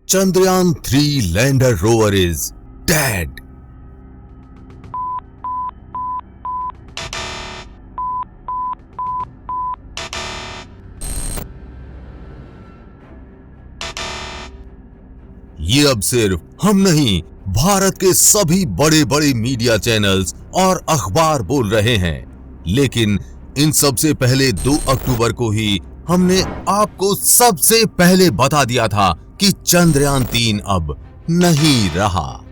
Chandrayaan-3 lander rover is dead. ये अब सिर्फ हम नहीं, भारत के सभी बड़े बड़े मीडिया चैनल्स और अखबार बोल रहे हैं। लेकिन इन सबसे पहले 2 अक्टूबर को ही हमने आपको सबसे पहले बता दिया था कि चंद्रयान-3 अब नहीं रहा।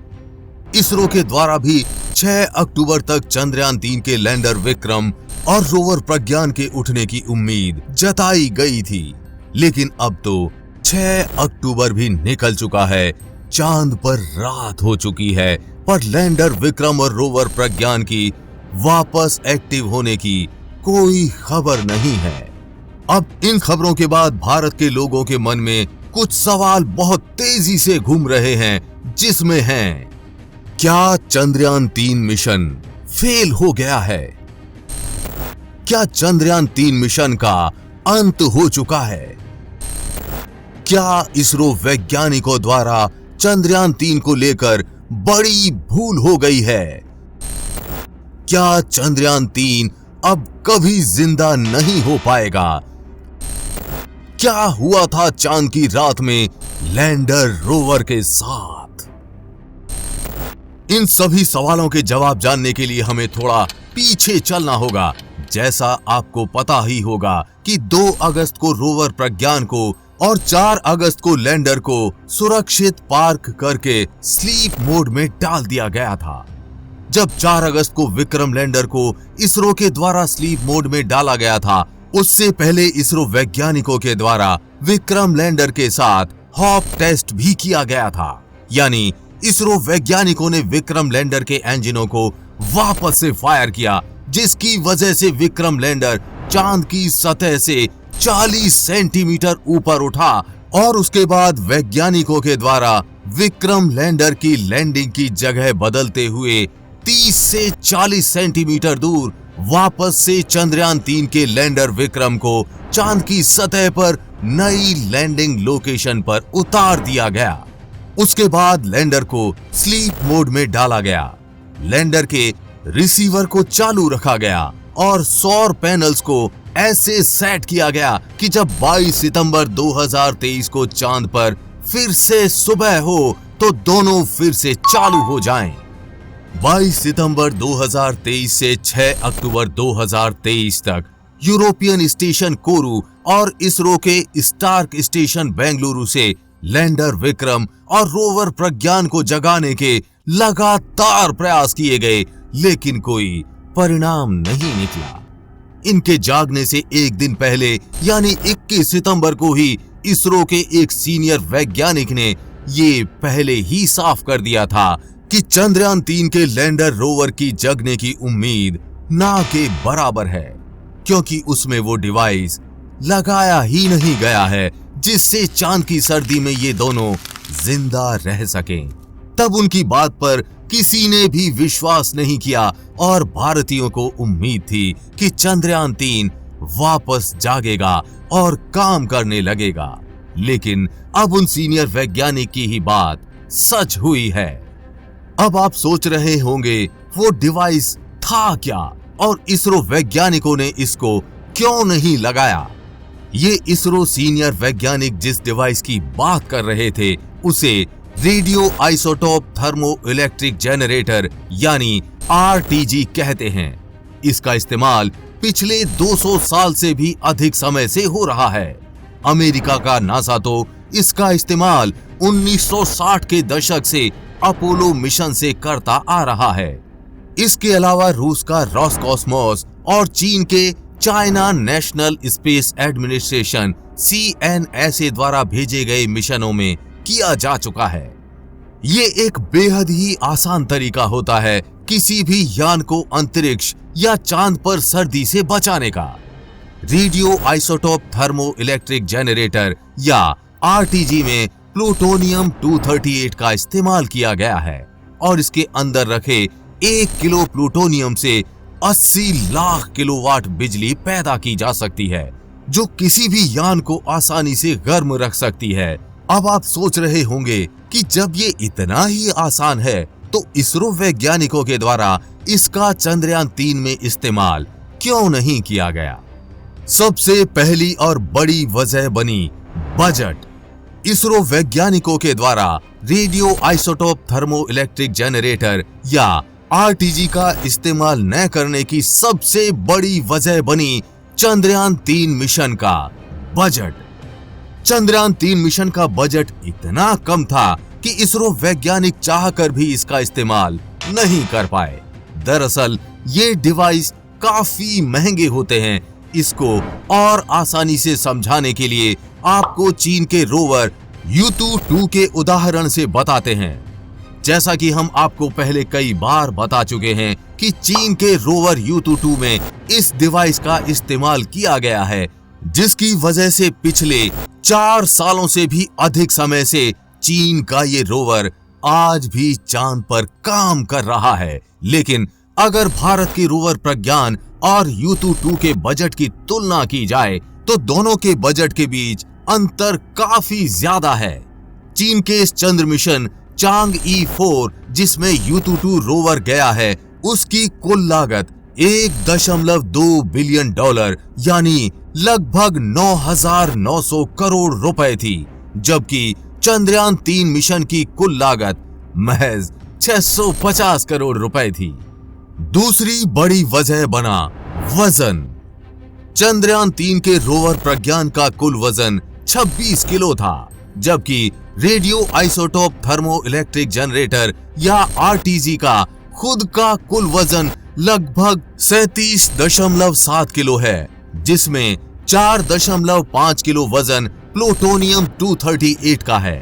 इसरो के द्वारा भी 6 अक्टूबर तक चंद्रयान-3 के लैंडर विक्रम और रोवर प्रज्ञान के उठने की उम्मीद जताई गई थी। लेकिन अब तो 6 अक्टूबर भी निकल चुका है, चांद पर रात हो चुकी है, पर लैंडर विक्रम और रोवर प्रज्ञान की वापस एक्टिव होने की कोई खबर नहीं है। अब इन खबरों के बाद भारत के लोगों के मन में कुछ सवाल बहुत तेजी से घूम रहे हैं, जिसमें हैं, क्या चंद्रयान-3 मिशन फेल हो गया है? क्या चंद्रयान-3 मिशन का अंत हो चुका है? क्या इसरो वैज्ञानिकों द्वारा चंद्रयान-3 को लेकर बड़ी भूल हो गई है? क्या चंद्रयान-3 अब कभी जिंदा नहीं हो पाएगा? क्या हुआ था चांद की रात में लैंडर रोवर के साथ? इन सभी सवालों के जवाब जानने के लिए हमें थोड़ा पीछे चलना होगा। जैसा आपको पता ही होगा कि 2 अगस्त को रोवर प्रज्ञान को और 4 अगस्त को लैंडर को सुरक्षित पार्क करके स्लीप मोड में डाल दिया गया था। जब 4 अगस्त को विक्रम लैंडर को इसरो के द्वारा स्लीप मोड में डाला गया था, उससे पहले इसरो वैज्ञानिकों के द्वारा विक्रम लैंडर के साथ हॉप टेस्ट भी किया गया था। यानी इसरो वैज्ञानिकों ने विक्रम लैंडर के इंजनों को वापस से फायर किया, जिसकी वजह से विक्रम लैंडर चांद की सतह से 40 सेंटीमीटर ऊपर उठा और उसके बाद वैज्ञानिकों के द्वारा विक्रम लैंडर की लैंडिंग की जगह बदलते हुए 30 से 40 सेंटीमीटर दूर वापस से चंद्रयान-3 के लैंडर विक्रम को चांद की सतह पर नई लैंडिंग लोकेशन पर उतार दिया गया। उसके बाद लैंडर को स्लीप मोड में डाला गया। लैंडर के रिसीवर को चालू रखा गया और सौर पैनल्स को ऐसे सेट किया गया कि जब 22 सितंबर 2023 को चांद पर फिर से सुबह हो तो दोनों फिर से चालू हो जाएं। 22 सितंबर 2023 से 6 अक्टूबर 2023 तक यूरोपियन स्टेशन कोरू और इसरो के स्टार्क स्टेशन बेंगलुरु से लैंडर विक्रम और रोवर प्रज्ञान को जगाने के लगातार प्रयास किए गए, लेकिन कोई परिणाम नहीं निकला। इनके जागने से एक दिन पहले यानी 21 सितंबर को ही इसरो के एक सीनियर वैज्ञानिक ने ये पहले ही साफ कर दिया था कि चंद्रयान-3 के लैंडर रोवर की जगने की उम्मीद ना के बराबर है, क्योंकि उसमें वो डिवाइस लगाया ही नहीं गया है जिससे चांद की सर्दी में ये दोनों जिंदा रह सकें। तब उनकी बात पर किसी ने भी विश्वास नहीं किया और भारतीयों को उम्मीद थी कि चंद्रयान-3 वापस जागेगा और काम करने लगेगा। लेकिन अब उन सीनियर वैज्ञानिक की ही बात सच हुई है। अब आप सोच रहे होंगे वो डिवाइस था क्या और इसरो वैज्ञानिकों ने इसको क्यों नहीं लगाया। ये इसरो सीनियर वैज्ञानिक जिस डिवाइस की बात कर रहे थे उसे radio isotope thermo electric generator यानी RTG कहते हैं। इसका इस्तेमाल पिछले 200 साल से भी अधिक समय से हो रहा है। अमेरिका का नासा तो इसका इस्तेमाल 1960 के दशक से अपोलो मिशन से करता आ रहा है। इसके अलावा रूस का रोसकॉस्मोस और चीन के China national space administration CNSA द्वारा भेजे गए मिशनों में किया जा चुका है। ये एक बेहद ही आसान तरीका होता है किसी भी यान को अंतरिक्ष या चांद पर सर्दी से बचाने का। Radio isotope thermo electric generator या RTG में प्लूटोनियम 238 का इस्तेमाल किया गया है और इसके अंदर रखे 1 किलो प्लूटोनियम से 80 लाख किलोवाट बिजली पैदा की जा सकती है, जो किसी भी यान को आसानी से गर्म रख सकती है। अब आप सोच रहे होंगे कि जब ये इतना ही आसान है तो इसरो वैज्ञानिकों के द्वारा इसका चंद्रयान 3 में इस्तेमाल क्यों नहीं किया गया। सबसे पहली और बड़ी वजह बनी बजट। इसरो वैज्ञानिकों के द्वारा radio isotope thermo electric generator या आरटीजी का इस्तेमाल न करने की सबसे बड़ी वजह बनी चंद्रयान 3 मिशन का बजट। चंद्रयान 3 मिशन का बजट इतना कम था कि इसरो वैज्ञानिक चाहकर भी इसका इस्तेमाल नहीं कर पाए। दरअसल ये डिवाइस काफी महंगे होते हैं। इसको और आसानी से समझाने के लिए आपको चीन के रोवर Yutu-2 के उदाहरण से बताते हैं। जैसा कि हम आपको पहले कई बार बता चुके हैं कि चीन के रोवर Yutu-2 में इस डिवाइस का इस्तेमाल किया गया है, जिसकी वजह से पिछले 4 सालों से भी अधिक समय से चीन का ये रोवर आज भी चांद पर काम कर रहा है। लेकिन अगर भारत के रोवर प्रज्ञान और Yutu-2 के बजट की तुलना की जाए तो दोनों के बजट के बीच अंतर काफी ज्यादा है। चीन के इस चंद्र मिशन चांग-ई 4 जिसमें Yutu-2 रोवर गया है, उसकी कुल लागत $1.2 बिलियन यानी लगभग 9,900 करोड़ रुपए थी, जबकि चंद्रयान 3 मिशन की कुल लागत महज 650 करोड़ रुपए थी। दूसरी बड़ी वजह बना वजन। चंद्रयान 3 के रोवर प्रज्ञान का कुल वजन 26 किलो था, जबकि radio isotope thermo electric generator या आरटीजी का खुद का कुल वजन लगभग 37.7 किलो है, जिसमें 4.5 किलो वजन प्लूटोनियम 238 का है।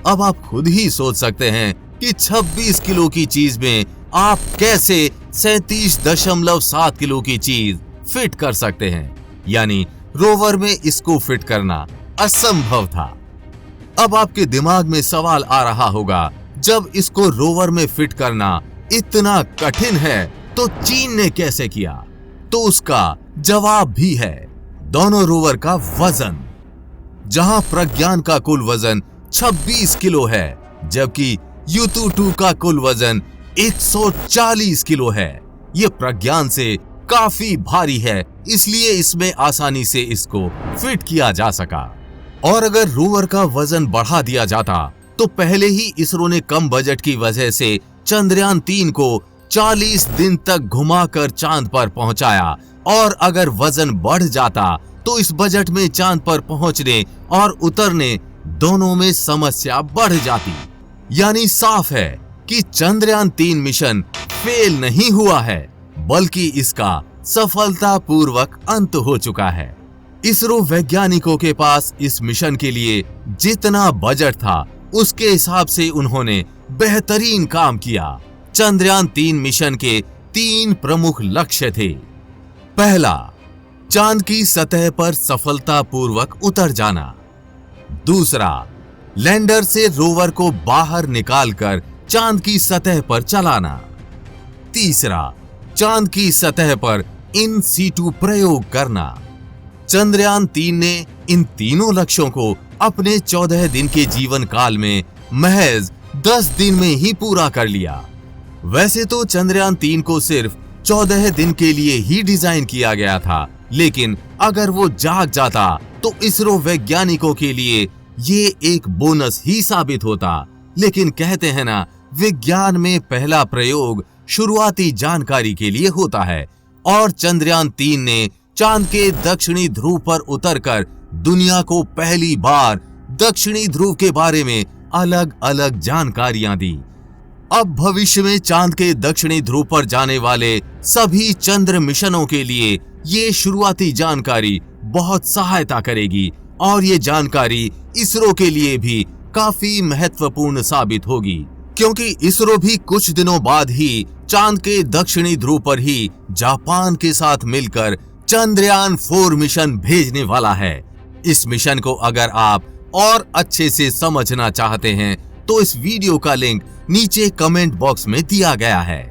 अब आप खुद ही सोच सकते हैं कि 26 किलो की चीज में आप कैसे 37.7 किलो की चीज फिट कर सकते हैं, यानी रोवर में इसको फिट करना असंभव था। अब आपके दिमाग में सवाल आ रहा होगा, जब इसको रोवर में फिट करना इतना कठिन है तो चीन ने कैसे किया? तो उसका जवाब भी है, दोनों रोवर का वजन। जहां प्रज्ञान का कुल वजन 26 किलो है, जबकि Yutu-2 का कुल वजन 140 किलो है। ये प्रज्ञान से काफी भारी है, इसलिए इसमें आसानी से इसको फिट किया जा सका। और अगर रोवर का वजन बढ़ा दिया जाता तो पहले ही इसरो ने कम बजट की वजह से चंद्रयान 3 को 40 दिन तक घुमाकर चांद पर पहुंचाया, और अगर वजन बढ़ जाता तो इस बजट में चांद पर पहुंचने और उतरने दोनों में समस्या बढ़ जाती। यानी साफ है कि चंद्रयान 3 मिशन फेल नहीं हुआ है, बल्कि इसका सफलतापूर्वक अंत हो चुका है। इसरो वैज्ञानिकों के पास इस मिशन के लिए जितना बजट था उसके हिसाब से उन्होंने बेहतरीन काम किया। चंद्रयान 3 मिशन के 3 प्रमुख लक्ष्य थे। पहला, चांद की सतह पर सफलतापूर्वक उतर जाना। दूसरा, लैंडर से रोवर को बाहर निकालकर चांद की सतह पर चलाना। तीसरा, चांद की सतह पर इन सीटू प्रयोग करना। चंद्रयान 3 ने इन तीनों लक्ष्यों को अपने 14 दिन के जीवन काल में महज 10 दिन में ही पूरा कर लिया। वैसे तो चंद्रयान 3 को सिर्फ 14 दिन के लिए ही डिजाइन किया गया था, लेकिन अगर वो जाग जाता तो इसरो वैज्ञानिकों के लिए ये एक बोनस ही साबित होता। लेकिन कहते हैं ना, विज्ञान में पहला प्रयोग शुरुआती जानकारी के लिए होता है, और चंद्रयान 3 ने चांद के दक्षिणी ध्रुव पर उतरकर दुनिया को पहली बार दक्षिणी ध्रुव के बारे में अलग अलग जानकारियां दी। अब भविष्य में चांद के दक्षिणी ध्रुव पर जाने वाले सभी चंद्र मिशनों के लिए ये शुरुआती जानकारी बहुत सहायता करेगी, और ये जानकारी इसरो के लिए भी काफी महत्वपूर्ण साबित होगी, क्योंकि इसरो भी कुछ दिनों बाद ही चांद के दक्षिणी ध्रुव पर ही जापान के साथ मिलकर चंद्रयान 4 मिशन भेजने वाला है। इस मिशन को अगर आप और अच्छे से समझना चाहते हैं तो इस वीडियो का लिंक नीचे कमेंट बॉक्स में दिया गया है।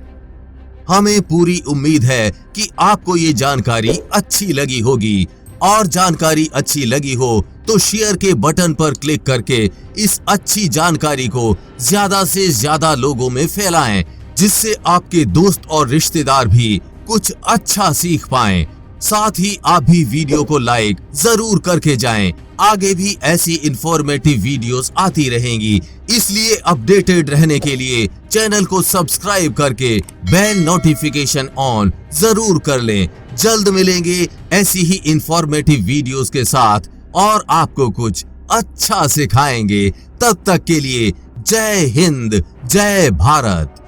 हमें पूरी उम्मीद है कि आपको ये जानकारी अच्छी लगी होगी, और जानकारी अच्छी लगी हो तो शेयर के बटन पर क्लिक करके इस अच्छी जानकारी को ज्यादा से ज्यादा लोगों में फैलाएं, जिससे आपके दोस्त और रिश्तेदार भी कुछ अच्छा सीख पाएं। साथ ही आप भी वीडियो को लाइक जरूर करके जाएं। आगे भी ऐसी इंफॉर्मेटिव वीडियोस आती रहेंगी, इसलिए अपडेटेड रहने के लिए चैनल को सब्सक्राइब करके बेल नोटिफिकेशन ऑन जरूर कर लें। जल्द मिलेंगे ऐसी ही इंफॉर्मेटिव वीडियोस के साथ और आपको कुछ अच्छा सिखाएंगे। तब तक के लिए जय हिंद, जय भारत।